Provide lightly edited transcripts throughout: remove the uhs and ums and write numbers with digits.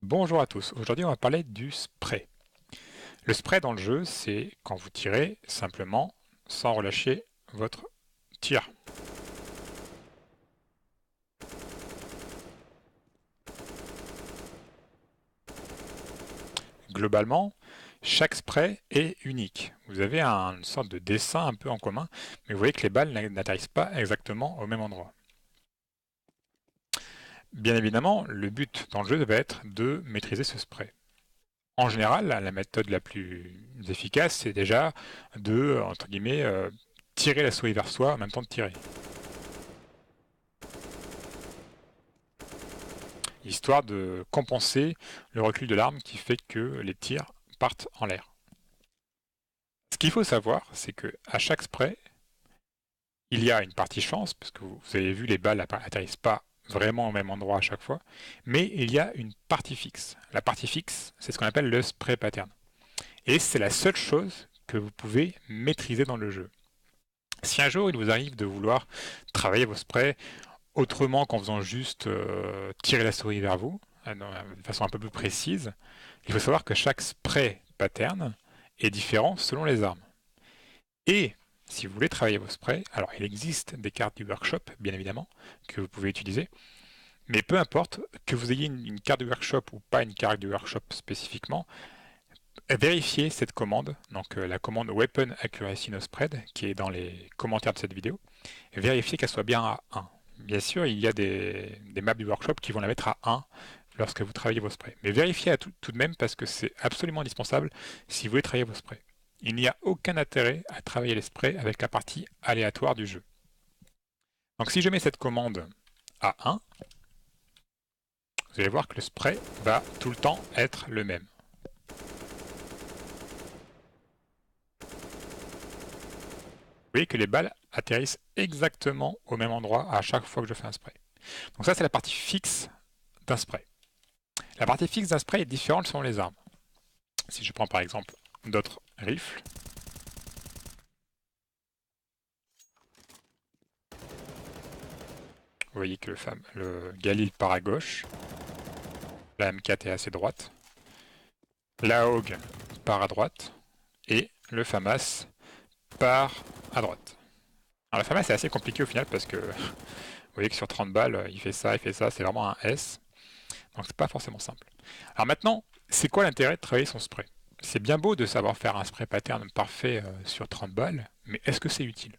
Bonjour à tous, aujourd'hui on va parler du spray. Le spray dans le jeu, c'est quand vous tirez simplement sans relâcher votre tir. Globalement, chaque spray est unique. Vous avez une sorte de dessin un peu en commun, mais vous voyez que les balles n'atterrissent pas exactement au même endroit. Bien évidemment, le but dans le jeu va être de maîtriser ce spray. En général, la méthode la plus efficace, c'est déjà de, entre guillemets, tirer la souris vers soi en même temps de tirer. Histoire de compenser le recul de l'arme qui fait que les tirs partent en l'air. Ce qu'il faut savoir, c'est que à chaque spray, il y a une partie chance, parce que vous avez vu, les balles n'atterrissent pas vraiment au même endroit à chaque fois, mais il y a une partie fixe. La partie fixe, c'est ce qu'on appelle le spray pattern. Et c'est la seule chose que vous pouvez maîtriser dans le jeu. Si un jour il vous arrive de vouloir travailler vos sprays autrement qu'en faisant juste tirer la souris vers vous, de façon un peu plus précise, il faut savoir que chaque spray pattern est différent selon les armes. Et si vous voulez travailler vos sprays, alors il existe des cartes du workshop, bien évidemment, que vous pouvez utiliser, mais peu importe que vous ayez une carte du workshop ou pas une carte du workshop spécifiquement, vérifiez cette commande, donc la commande Weapon Accuracy No Spread, qui est dans les commentaires de cette vidéo, vérifiez qu'elle soit bien à 1. Bien sûr, il y a des maps du workshop qui vont la mettre à 1 lorsque vous travaillez vos sprays. Mais vérifiez tout de même parce que c'est absolument indispensable si vous voulez travailler vos sprays. Il n'y a aucun intérêt à travailler les sprays avec la partie aléatoire du jeu. Donc si je mets cette commande à 1, vous allez voir que le spray va tout le temps être le même. Vous voyez que les balles atterrissent exactement au même endroit à chaque fois que je fais un spray. Donc ça c'est la partie fixe d'un spray. La partie fixe d'un spray est différente selon les armes. Si je prends par exemple d'autres rifles, vous voyez que le Galil part à gauche, la M4 est assez droite, la Hog part à droite, et le FAMAS part à droite. Alors le FAMAS est assez compliqué au final parce que vous voyez que sur 30 balles, il fait ça, c'est vraiment un S, donc c'est pas forcément simple. Alors maintenant, c'est quoi l'intérêt de travailler son spray? C'est bien beau de savoir faire un spray pattern parfait sur 30 balles, mais est-ce que c'est utile?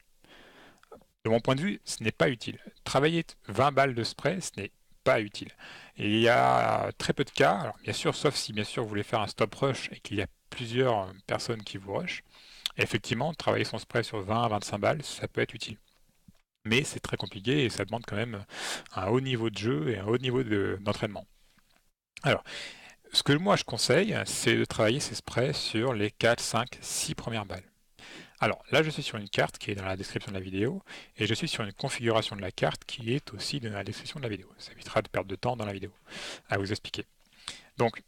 De mon point de vue, ce n'est pas utile. Travailler 20 balles de spray, ce n'est pas utile. Et il y a très peu de cas, alors bien sûr, sauf si bien sûr vous voulez faire un stop rush et qu'il y a plusieurs personnes qui vous rush, effectivement, travailler son spray sur 20 à 25 balles, ça peut être utile. Mais c'est très compliqué et ça demande quand même un haut niveau de jeu et un haut niveau d'entraînement. Alors, ce que moi je conseille, c'est de travailler ces sprays sur les 4, 5, 6 premières balles. Alors là, je suis sur une carte qui est dans la description de la vidéo, et je suis sur une configuration de la carte qui est aussi dans la description de la vidéo. Ça évitera de perdre de temps dans la vidéo à vous expliquer. Donc,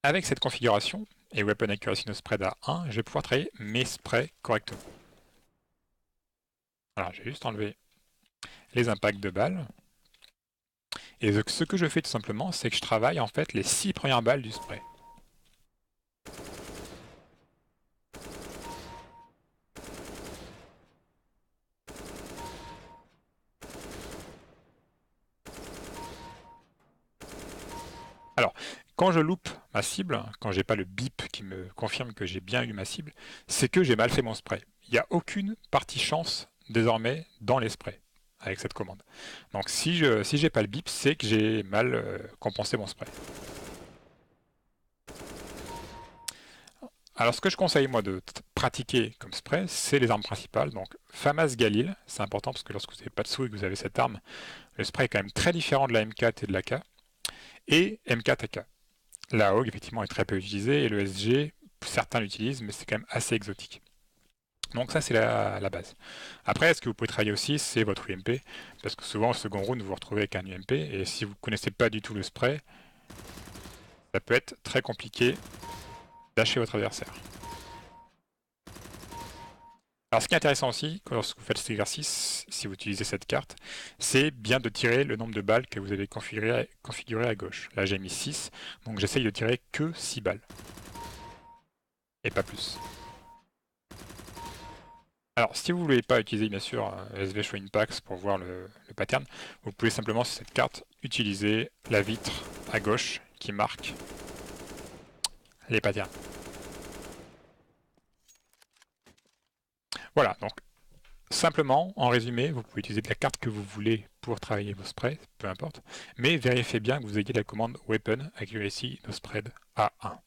avec cette configuration, et Weapon Accuracy No Spread à 1, je vais pouvoir travailler mes sprays correctement. Alors, j'ai juste enlevé les impacts de balles, et ce que je fais tout simplement, c'est que je travaille en fait les 6 premières balles du spray. Alors, quand je loupe ma cible, quand j'ai pas le bip qui me confirme que j'ai bien eu ma cible, c'est que j'ai mal fait mon spray. Il n'y a aucune partie chance désormais dans les sprays avec cette commande. Donc si j'ai pas le bip, c'est que j'ai mal compensé mon spray. Alors ce que je conseille moi de pratiquer comme spray, c'est les armes principales. Donc FAMAS Galil, c'est important parce que lorsque vous n'avez pas de sous et que vous avez cette arme, le spray est quand même très différent de la M4 et de l'AK. Et M4AK. La Hog, effectivement, est très peu utilisée, et le SG, certains l'utilisent, mais c'est quand même assez exotique. Donc ça, c'est la base. Après, ce que vous pouvez travailler aussi, c'est votre UMP, parce que souvent, au second round, vous vous retrouvez avec un UMP, et si vous ne connaissez pas du tout le spray, ça peut être très compliqué d'acheter votre adversaire. Alors ce qui est intéressant aussi, lorsque vous faites cet exercice, si vous utilisez cette carte, c'est bien de tirer le nombre de balles que vous avez configuré à gauche. Là j'ai mis 6, donc j'essaye de tirer que 6 balles. Et pas plus. Alors si vous ne voulez pas utiliser bien sûr SV Show Impacts pour voir le pattern, vous pouvez simplement sur cette carte utiliser la vitre à gauche qui marque les patterns. Voilà, donc simplement, en résumé, vous pouvez utiliser la carte que vous voulez pour travailler vos sprays, peu importe, mais vérifiez bien que vous ayez la commande Weapon Accuracy No Spread A1.